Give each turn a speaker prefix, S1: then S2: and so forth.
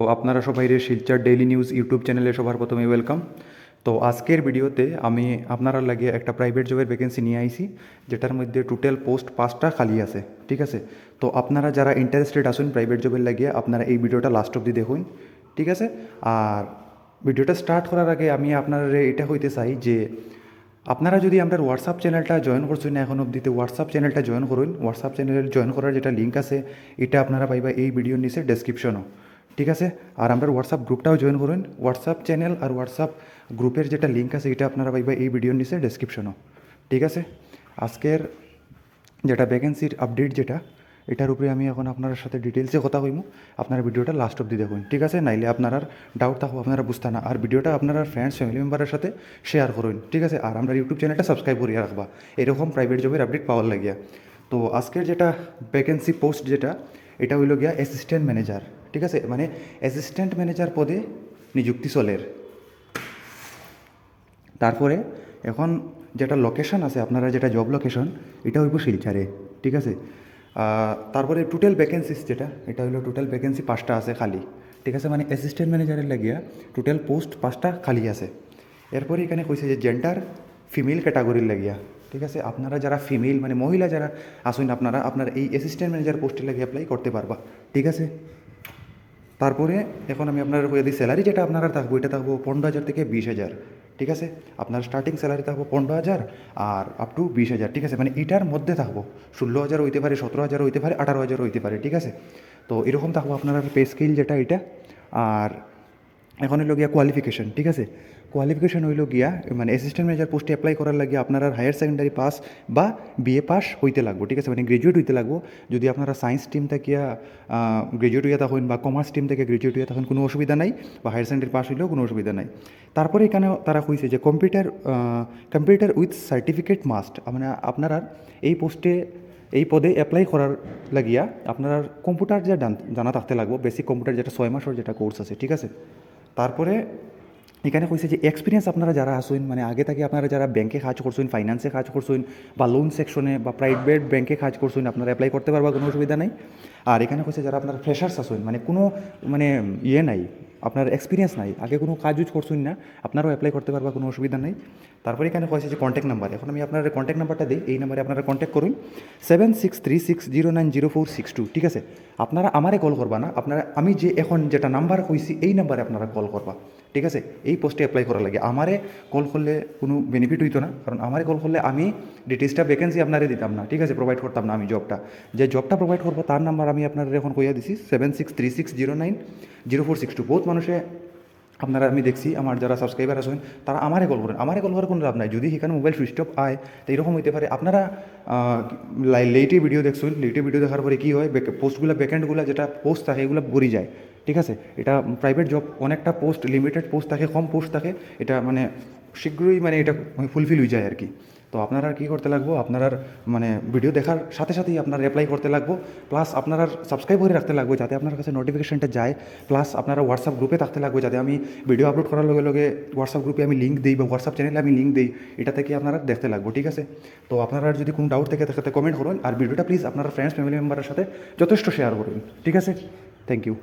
S1: তো আপনারা সবাই শিলচর ডেইলি নিউজ ইউটিউব চ্যানেলে সবার প্রথমে ওয়েলকাম। তো আজকের ভিডিওতে আমি আপনারা লাগিয়ে একটা প্রাইভেট জবের ভ্যাকেন্সি নিয়ে আইছি, যেটার মধ্যে টোটাল পোস্ট 5টা খালি আছে। ঠিক আছে, তো আপনারা যারা ইন্টারেস্টেড আসুন প্রাইভেট জবের লাগিয়ে আপনারা এই ভিডিওটা লাস্ট অবধি দেখুন। ঠিক আছে, আর ভিডিওটা স্টার্ট করার আগে আমি আপনারা এটা হইতে চাই যে আপনারা যদি আমরা হোয়াটসঅ্যাপ চ্যানেলটা জয়েন করছেন না এখন অবধিতে হোয়াটসঅ্যাপ চ্যানেলটা জয়েন করুন। হোয়াটসঅ্যাপ চ্যানেল জয়েন করার যেটা লিঙ্ক আছে এটা আপনারা পাইবা এই ভিডিওর নিচে ডেসক্রিপশনও। ঠিক আছে, আর আমরা হোয়াটসঅ্যাপ গ্রুপটাও জয়েন করুন। হোয়াটসঅ্যাপ চ্যানেল আর হোয়াটসঅ্যাপ গ্রুপের যেটা লিঙ্ক আছে এটা আপনারা পাইবা এই ভিডিওর নিচে ডেসক্রিপশনও। ঠিক আছে, আজকের যেটা ভ্যাকেন্সির আপডেট যেটা এটার উপরে আমি এখন আপনার সাথে ডিটেলসে কথা কইমু। আপনারা ভিডিওটা লাস্ট অবধি দেখুন। ঠিক আছে, নাইলে আপনার ডাউট থাকবো, আপনারা বুঝতে না, আর ভিডিওটা আপনারা ফ্রেন্ডস ফ্যামিলি মেম্বারের সাথে শেয়ার করুন। ঠিক আছে, আর আমরা ইউটিউব চ্যানেলটা সাবস্ক্রাইব করিয়া রাখবা এরকম প্রাইভেট জবের আপডেট পাওয়ার লাগিয়া। তো আজকের যেটা ভ্যাকেন্সি পোস্ট যেটা এটা হইল গিয়া অ্যাসিস্ট্যান্ট ম্যানেজার। ঠিক আছে, মানে অ্যাসিস্ট্যান্ট ম্যানেজার পদে নিযুক্তি চলের। তারপরে এখন যেটা লোকেশন আছে আপনারা যেটা জব লোকেশন এটা হইব শিলচারে। ঠিক আছে, তারপরে টোটাল ভ্যাকেন্সিস যেটা এটা হলো টোটাল ভ্যাকেন্সি 5টা আছে খালি। ঠিক আছে, মানে অ্যাসিস্ট্যান্ট ম্যানেজারের লাগিয়া টোটাল পোস্ট 5টা খালি আছে। এরপরে এখানে কইছে যে জেন্ডার ফিমেল ক্যাটাগরির লাগিয়া। ঠিক আছে, আপনারা যারা ফিমেল মানে মহিলা যারা আসুন আপনারা আপনারা এই অ্যাসিস্ট্যান্ট ম্যানেজার পোস্টের লাগিয়ে অ্যাপ্লাই করতে পারবা। ঠিক আছে, তারপরে এখন আমি আপনার যদি স্যালারি যেটা আপনারা থাকবো এটা থাকবো 15,000 থেকে 20,000। ঠিক আছে, আপনার স্টার্টিং স্যালারি থাকবো 15,000 আর আপ টু 20,000। ঠিক আছে, মানে এটার মধ্যে থাকবো 16,000 হইতে পারে, 17,000 হইতে পারে, 18,000 হইতে পারে। ঠিক আছে, তো এরকম থাকবো আপনার পে স্কেল যেটা এটা। আর এখন হইল গিয়া কোয়ালিফিকেশন। ঠিক আছে, কোয়ালিফিকেশন হইল গিয়া মানে অ্যাসিস্ট্যান্ট ম্যানেজার পোস্টে অ্যাপ্লাই করার লাগে আপনারা হায়ার সেকেন্ডারি পাস বা বিএ পাস হইতে লাগবো। ঠিক আছে, মানে গ্রাজুয়েট হইতে লাগবো। যদি আপনারা সায়েন্স টিম থেকে গ্রাজুয়েট হইয়া থাকেন বা কমার্স টিম থেকে গ্রাজুয়েট হইয়া থাকেন কোনো অসুবিধা নাই, বা হায়ার সেকেন্ডারি পাস হইলেও কোনো অসুবিধা নাই। তারপরে এখানে তারা কইছে যে কম্পিউটার উইথ সার্টিফিকেট মাস্ট, মানে আপনারা এই পোস্টে এই পদে অ্যাপ্লাই করার লাগিয়া আপনার কম্পিউটার যে জানা থাকতে লাগবো, বেসিক কম্পিউটার যেটা 6 মাসের যেটা কোর্স আছে। ঠিক আছে, তারপরে এখানে কইছে যে এক্সপিরিয়েন্স আপনারা যারা আসুন মানে আগে থেকে আপনারা যারা ব্যাংকে কাজ করছেন, ফাইন্যান্সে কাজ করছেন বা লোন সেকশনে বা প্রাইভেট ব্যাংকে কাজ করছেন আপনারা অ্যাপ্লাই করতে পারবা, কোনো অসুবিধা নাই। আর এখানে কইছে যারা আপনারা ফ্রেশার্স আসুন মানে কোনো মানে ইয়ে নাই, আপনার এক্সপিরিয়েন্স নাই, আগে কোনো কাজ ইউজ করছেন না, আপনারাও অ্যাপ্লাই করতে পারবা, কোনো অসুবিধা নেই। তারপরে এখানে কয়েছে যে কন্ট্যাক্ট নাম্বার, এখন আমি আপনার কন্ট্যাক্ট নাম্বারটা দিই, এই নাম্বারে আপনারা কন্ট্যাক্ট করুন 7636090462। ঠিক আছে, আপনারা আমারে কল করবা না, আপনারা আমি যে এখন যেটা নাম্বার কইছি এই নাম্বারে আপনারা কল করবা। ঠিক আছে, এই পোস্টে অ্যাপ্লাই করার লাগে আমারে কল করলে কোনো বেনিফিট হইতো না, কারণ আমারে কল করলে আমি ডিটেলসটা ভ্যাকেন্সি আপনারে দিতাম না। ঠিক আছে, প্রোভাইড করতাম না আমি জবটা, যে জবটা প্রোভাইড করবো তার নাম্বার আমি আপনার এখন কইয়া দিছি 7636090462। বহুত মানুষে আপনারা আমি দেখছি আমার যারা সাবস্ক্রাইবার আছেন তারা আমারে কল করেন, আমারে কল করার কোনো লাভ নাই, যদি সেখানে মোবাইল সুইচ অফ আয় তো এরকম হইতে পারে আপনারা লেটে ভিডিও দেখছেন, লেটে ভিডিও দেখার পরে কী হয় পোস্টগুলো ব্যাকএন্ডগুলো যেটা পোস্ট থাকে এগুলো ভরি যায়। ঠিক আছে, এটা প্রাইভেট জব অনেকটা পোস্ট লিমিটেড পোস্ট থাকে, কম পোস্ট থাকে, এটা মানে শীঘ্রই মানে এটা ফুলফিল হয়ে যায় আর কি। তো আপনারা কী করতে লাগবো, আপনারা মানে ভিডিও দেখার সাথে সাথেই আপনারা অ্যাপ্লাই করতে লাগবো, প্লাস আপনারা সাবস্ক্রাইব করে রাখতে লাগবো যাতে আপনার কাছে নোটিফিকেশনটা যায়, প্লাস আপনারা হোয়াটসঅ্যাপ গ্রুপে থাকতে লাগবে যাতে আমি ভিডিও আপলোড করার লগে লগে হোয়াটসঅ্যাপ গ্রুপে আমি লিঙ্ক দিই বা হোয়াটসঅ্যাপ চ্যানেলে আমি লিঙ্ক দিই, এটা থেকে আপনারা দেখতে লাগবো। ঠিক আছে, তো আপনারা যদি কোনো ডাউট থেকে থাকে কমেন্ট করুন, আর ভিডিওটা প্লিজ আপনারা ফ্রেন্ডস ফ্যামিলি মেম্বারের সাথে যথেষ্ট শেয়ার করুন। ঠিক আছে, থ্যাংক ইউ।